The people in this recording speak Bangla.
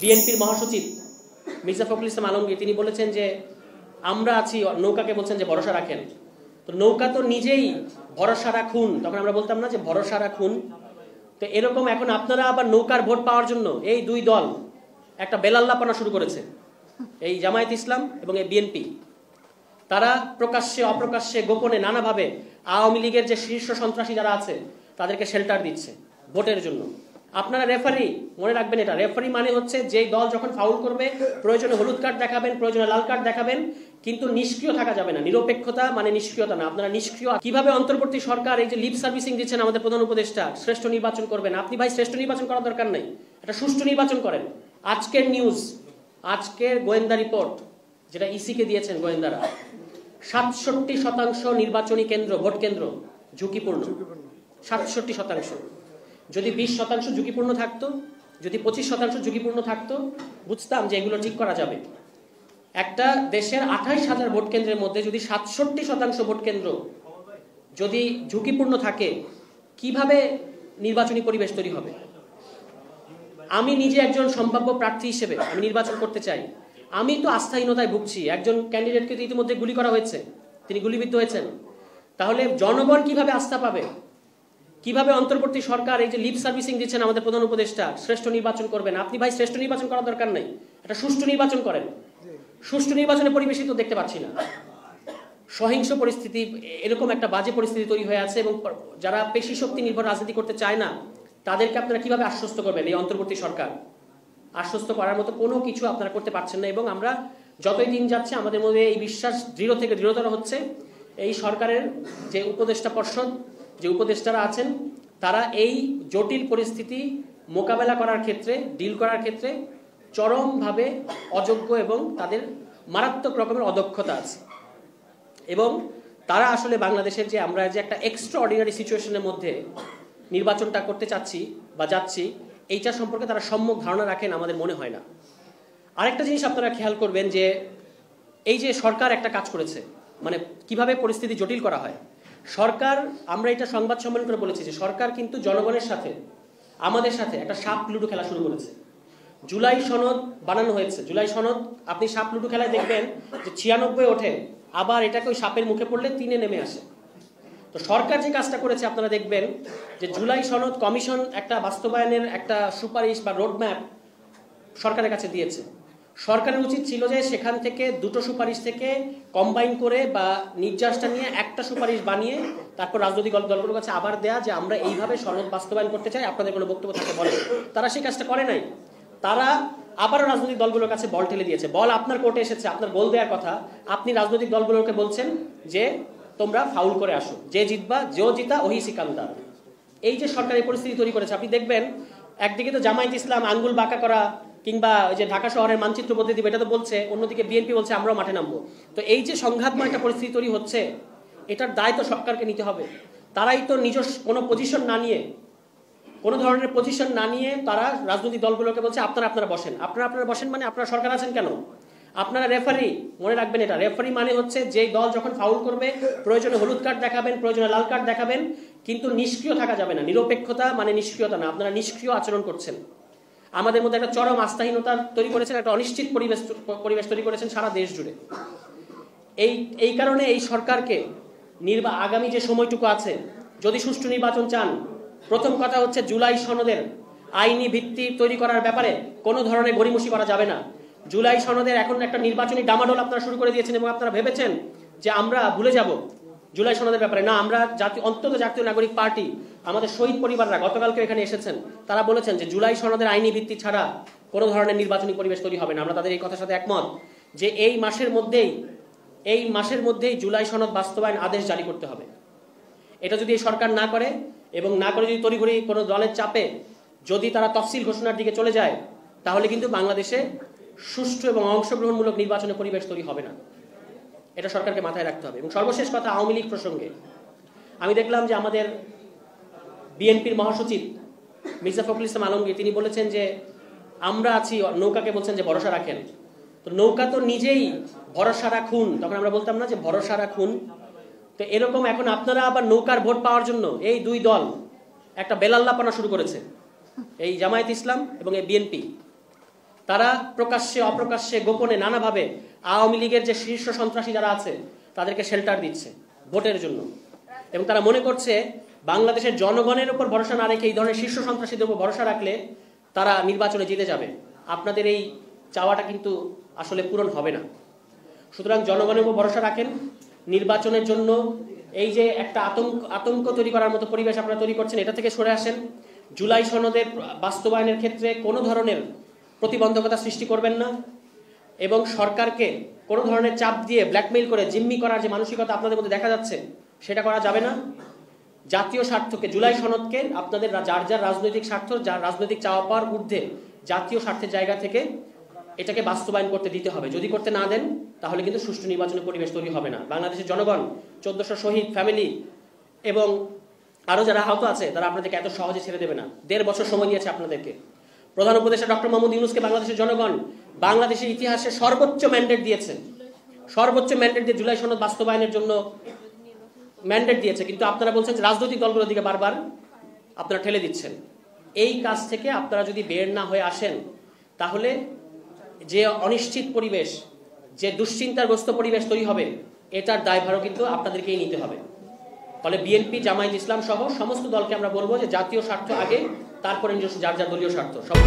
বিএনপির মহাসচিব মির্জা ফখরুল ইসলাম আলমগীর তিনি বলেছেন যে আমরা আছি, নৌকাকে বলছেন যে ভরসা রাখেন। তো নৌকা তো নিজেই ভরসা রাখুন, তখন আমরা বলতাম না যে ভরসা রাখুন। তো এরকম এখন আপনারা আবার নৌকার ভোট পাওয়ার জন্য এই দুই দল একটা বেলাল্লাপনা শুরু করেছে, এই জামায়াত ইসলাম এবং এই বিএনপি। তারা প্রকাশ্যে অপ্রকাশ্যে গোপনে নানাভাবে আওয়ামী লীগের যে শীর্ষ সন্ত্রাসী যারা আছে তাদেরকে শেল্টার দিচ্ছে ভোটের জন্য। আপনারা রেফারি, মনে রাখবেন এটা, রেফারি মানে হচ্ছে যেই দল যখন ফাউল করবে প্রয়োজনে হলুদ কার্ড দেখাবেন, প্রয়োজনে লাল কার্ড দেখাবেন, কিন্তু নিষ্ক্রিয় থাকা যাবে না। নিরপেক্ষতা মানে নিষ্ক্রিয়তা না, আপনারা নিষ্ক্রিয়। কিভাবে অন্তর্বর্তী সরকার এই যে লিপ সার্ভিসিং দিচ্ছেন আমাদের প্রধান উপদেষ্টা, শ্রেষ্ঠ নির্বাচন করবেন। আপনি ভাই শ্রেষ্ঠ নির্বাচন করার দরকার নাই, একটা সুষ্ঠু নির্বাচন করেন। আজকের নিউজ, আজকের গোয়েন্দা রিপোর্ট যেটা ইসিকে দিয়েছেন গোয়েন্দারা, 67% নির্বাচনী কেন্দ্র, ভোট কেন্দ্র ঝুঁকিপূর্ণ। 67%। যদি 20% ঝুঁকিপূর্ণ থাকতো, যদি 25% ঝুঁকিপূর্ণ থাকতো, বুঝতাম যে এগুলো ঠিক করা যাবে। একটা দেশের 28,000 ভোট কেন্দ্রের মধ্যে যদি 67% ভোট কেন্দ্র যদি ঝুঁকিপূর্ণ থাকে, কিভাবে নির্বাচনী পরিবেশ তৈরি হবে? আমি নিজে একজন সম্ভাব্য প্রার্থী হিসেবে আমি নির্বাচন করতে চাই। আমি তো আস্থাহীনতায় ভুগছি। একজন ক্যান্ডিডেটকে তো ইতিমধ্যে গুলি করা হয়েছে, তিনি গুলিবিদ্ধ হয়েছেন। তাহলে জনগণ কিভাবে আস্থা পাবে? কিভাবে অন্তর্বর্তী সরকার এই যে লিপ সার্ভিসিং দিচ্ছেন আমাদের প্রধান উপদেষ্টা, শ্রেষ্ঠ নির্বাচন করবেন। আপনি ভাই শ্রেষ্ঠ নির্বাচন করার দরকার নাই, একটা সুষ্ঠু নির্বাচন করেন। সুষ্ঠু নির্বাচনের পরিবেশই তো দেখতে পাচ্ছি না। সহিংস পরিস্থিতি, এরকম একটা বাজে পরিস্থিতি তৈরি হয়ে আছে, এবং যারা পেশি শক্তি নির্ভর রাজনীতি করতে চায় না তাদেরকে আপনারা কিভাবে আশ্বস্ত করবেন? এই অন্তর্বর্তী সরকার আশ্বস্ত করার মতো কোনো কিছু আপনারা করতে পারছেন না। এবং আমরা যতই দিন যাচ্ছে আমাদের মধ্যে এই বিশ্বাস দৃঢ় থেকে দৃঢ়তর হচ্ছে, এই সরকারের যে উপদেষ্টা পর্ষদ, যে উপদেষ্টারা আছেন, তারা এই জটিল পরিস্থিতি মোকাবেলা করার ক্ষেত্রে, ডিল করার ক্ষেত্রে চরমভাবে অযোগ্য এবং তাদের মারাত্মক রকমের অদক্ষতা আছে। এবং তারা আসলে বাংলাদেশের যে আমরা যে একটা এক্সট্রা অর্ডিনারি সিচুয়েশনের মধ্যে নির্বাচনটা করতে চাচ্ছি বা যাচ্ছি, এইটা সম্পর্কে তারা সম্যক ধারণা রাখেন আমাদের মনে হয় না। আরেকটা জিনিস আপনারা খেয়াল করবেন যে এই যে সরকার একটা কাজ করেছে, মানে কিভাবে পরিস্থিতি জটিল করা হয়। সরকার, আমরা এটা সংবাদ সম্মেলন করে বলেছি যে সরকার কিন্তু জনগণের সাথে, আমাদের সাথে একটা সাপ লুডো খেলা শুরু করেছে। জুলাই সনদ বানানো হয়েছে। জুলাই সনদ আপনি সাপ লুডো খেলায় দেখবেন যে 96 ওঠে, আবার এটাকে ওই সাপের মুখে পড়লে 3-এ নেমে আসে। তো সরকার যে কাজটা করেছে আপনারা দেখবেন যে জুলাই সনদ কমিশন একটা বাস্তবায়নের একটা সুপারিশ বা রোডম্যাপ সরকারের কাছে দিয়েছে। সরকারের উচিত ছিল যে সেখান থেকে দুটো সুপারিশ থেকে কম্বাইন করে বা নির্যাসটা নিয়ে একটা সুপারিশ বানিয়ে তারপর রাজনৈতিক দলগুলোর কাছে আবার দেয়া যে আমরা এইভাবে সনদ বাস্তবায়ন করতে চাই, আপনাদের কোনো বক্তব্য থাকে বলে। তারা সেই কাজটা করে নাই। তারা আবারও রাজনৈতিক দলগুলোর কাছে বল ঠেলে দিয়েছে। বল আপনার কোর্টে এসেছে, আপনার গোল দেওয়ার কথা, আপনি রাজনৈতিক দলগুলোকে বলছেন যে তোমরা ফাউল করে আসো, যে জিতবা, যে জিতা ওহি সিকান্দার। এই যে সরকারি পরিস্থিতি তৈরি করেছে, আপনি দেখবেন একদিকে তো জামায়াত ইসলাম আঙ্গুল বাঁকা করা কিংবা ওই যে ঢাকা শহরের মানচিত্র বদলে দিবে এটা তো বলছে, অন্যদিকে বিএনপি বলছে আমরাও মাঠে নামবো। তো এই যে সংঘাতময় একটা পরিস্থিতি তৈরি হচ্ছে, এটার দায় তো সরকারকে নিতে হবে। তারাই তো নিজস্ব কোনো পজিশন না নিয়ে, কোনো ধরনের পজিশন না নিয়ে তারা রাজনৈতিক দলগুলোকে বলছে আপনারা বসেন। আপনারা বসেন মানে আপনারা সরকার আছেন কেন? আপনারা রেফারি, মনে রাখবেন এটা, রেফারি মানে হচ্ছে যেই দল যখন ফাউল করবে প্রয়োজনে হলুদ কার্ড দেখাবেন, প্রয়োজনে লাল কার্ড দেখাবেন, কিন্তু নিষ্ক্রিয় থাকা যাবে না। নিরপেক্ষতা মানে নিষ্ক্রিয়তা না, আপনারা নিষ্ক্রিয় আচরণ করছেন। আমাদের মধ্যে একটা চরম আস্থাহীনতা তৈরি করেছেন, একটা অনিশ্চিত পরিবেশ তৈরি করেছেন সারা দেশ জুড়ে। এই কারণে এই সরকারকে আগামী যে সময়টুকু আছে, যদি সুষ্ঠু নির্বাচন চান, প্রথম কথা হচ্ছে জুলাই সনদের আইনি ভিত্তি তৈরি করার ব্যাপারে কোনো ধরনের গড়িমসি করা যাবে না। জুলাই সনদের এখন একটা নির্বাচনী ডামাডোল আপনারা শুরু করে দিয়েছেন এবং আপনারা ভেবেছেন যে আমরা ভুলে যাব জুলাই সনদের ব্যাপারে। না, আমরা অন্তত জাতীয় নাগরিক পার্টি, আমাদের শহীদ পরিবাররা গতকালকে এখানে এসেছেন, তারা বলেছেন যে জুলাই সনদের আইনি ভিত্তি ছাড়া কোনো ধরনের নির্বাচনী পরিবেশ তৈরি হবে না। আমরা তাদের এই কথার সাথে একমত যে এই মাসের মধ্যেই জুলাই সনদ বাস্তবায়ন আদেশ জারি করতে হবে। এটা যদি এই সরকার না করে, এবং না করে যদি তড়িঘড়ি কোনো দলের চাপে যদি তারা তফসিল ঘোষণার দিকে চলে যায়, তাহলে কিন্তু বাংলাদেশে সুষ্ঠু এবং অংশগ্রহণমূলক নির্বাচনের পরিবেশ তৈরি হবে না। এটা সরকারকে মাথায় রাখতে হবে। এবং সর্বশেষ কথা, আওয়ামী লীগ প্রসঙ্গে আমি দেখলাম যে আমাদের বিএনপির মহাসচিব মির্জা ফখরুল ইসলাম আলমগীর তিনি বলেছেন যে আমরা আছি, নৌকাকে বলছেন যে ভরসা রাখেন। তো নৌকা তো নিজেই ভরসা রাখুন, তখন আমরা বলতাম না যে ভরসা রাখুন। তো এরকম এখন আপনারা আবার নৌকার ভোট পাওয়ার জন্য এই দুই দল একটা বেলাল্লাপনা শুরু করেছে, এই জামায়াত ইসলাম এবং এই বিএনপি। তারা প্রকাশ্যে অপ্রকাশ্যে গোপনে নানাভাবে আওয়ামী লীগের যে শীর্ষ সন্ত্রাসী যারা আছে তাদেরকে শেল্টার দিচ্ছে ভোটের জন্য, এবং তারা মনে করছে বাংলাদেশের জনগণের উপর ভরসা না রেখে এই ধরনের শীর্ষ সন্ত্রাসীদের উপর ভরসা রাখলে তারা নির্বাচনে জিতে যাবে। আপনাদের এই চাওয়াটা কিন্তু আসলে পূরণ হবে না। সুতরাং জনগণের উপর ভরসা রাখেন। নির্বাচনের জন্য এই যে একটা আতঙ্ক তৈরি করার মতো পরিবেশ আপনারা তৈরি করছেন, এটা থেকে সরে আসেন। জুলাই সনদের বাস্তবায়নের ক্ষেত্রে কোনো ধরনের প্রতিবন্ধকতা সৃষ্টি করবেন না, এবং সরকারকে কোনো ধরনের চাপ দিয়ে ব্ল্যাকমেইল করে জিম্মি করার যে মানসিকতা আপনাদের মধ্যে দেখা যাচ্ছে সেটা করা যাবে না। জাতীয় স্বার্থকে, জুলাই সনদকে আপনাদের যার যার রাজনৈতিক স্বার্থ, যার রাজনৈতিক চাওয়া পাওয়ার ঊর্ধ্বে জাতীয় স্বার্থের জায়গা থেকে এটাকে বাস্তবায়ন করতে দিতে হবে। যদি করতে না দেন তাহলে কিন্তু সুষ্ঠু নির্বাচনের পরিবেশ তৈরি হবে না। বাংলাদেশের জনগণ, 1400 শহীদ ফ্যামিলি এবং আরও যারা আহত আছে তারা আপনাদেরকে এত সহজে ছেড়ে দেবে না। 1.5 বছর সময় দিয়েছে আপনাদেরকে। প্রধান উপদেষ্টা ডক্টর মোহাম্মদ ইউনূসকে বাংলাদেশের জনগণ বাংলাদেশের ইতিহাসে সর্বোচ্চ ম্যান্ডেট দিয়েছে, সর্বোচ্চ ম্যান্ডেট দিয়ে জুলাই সনদ বাস্তবায়নের জন্য ম্যান্ডেট দিয়েছে, কিন্তু আপনারা বলছেন যে রাজনৈতিক দলগুলোর দিকে বারবার আপনারা ঠেলে দিচ্ছেন। এই কাজ থেকে আপনারা যদি বের না হয়ে আসেন তাহলে যে অনিশ্চিত পরিবেশ, যে দুশ্চিন্তাগ্রস্ত পরিবেশ তৈরি হবে, এটার দায়ভারও কিন্তু আপনাদেরকেই নিতে হবে। ফলে বিএনপি, জামায়াত ইসলাম সহ সমস্ত দলকে আমরা বলবো যে জাতীয় স্বার্থ আগে, তারপরে যার যার দলীয় স্বার্থ সব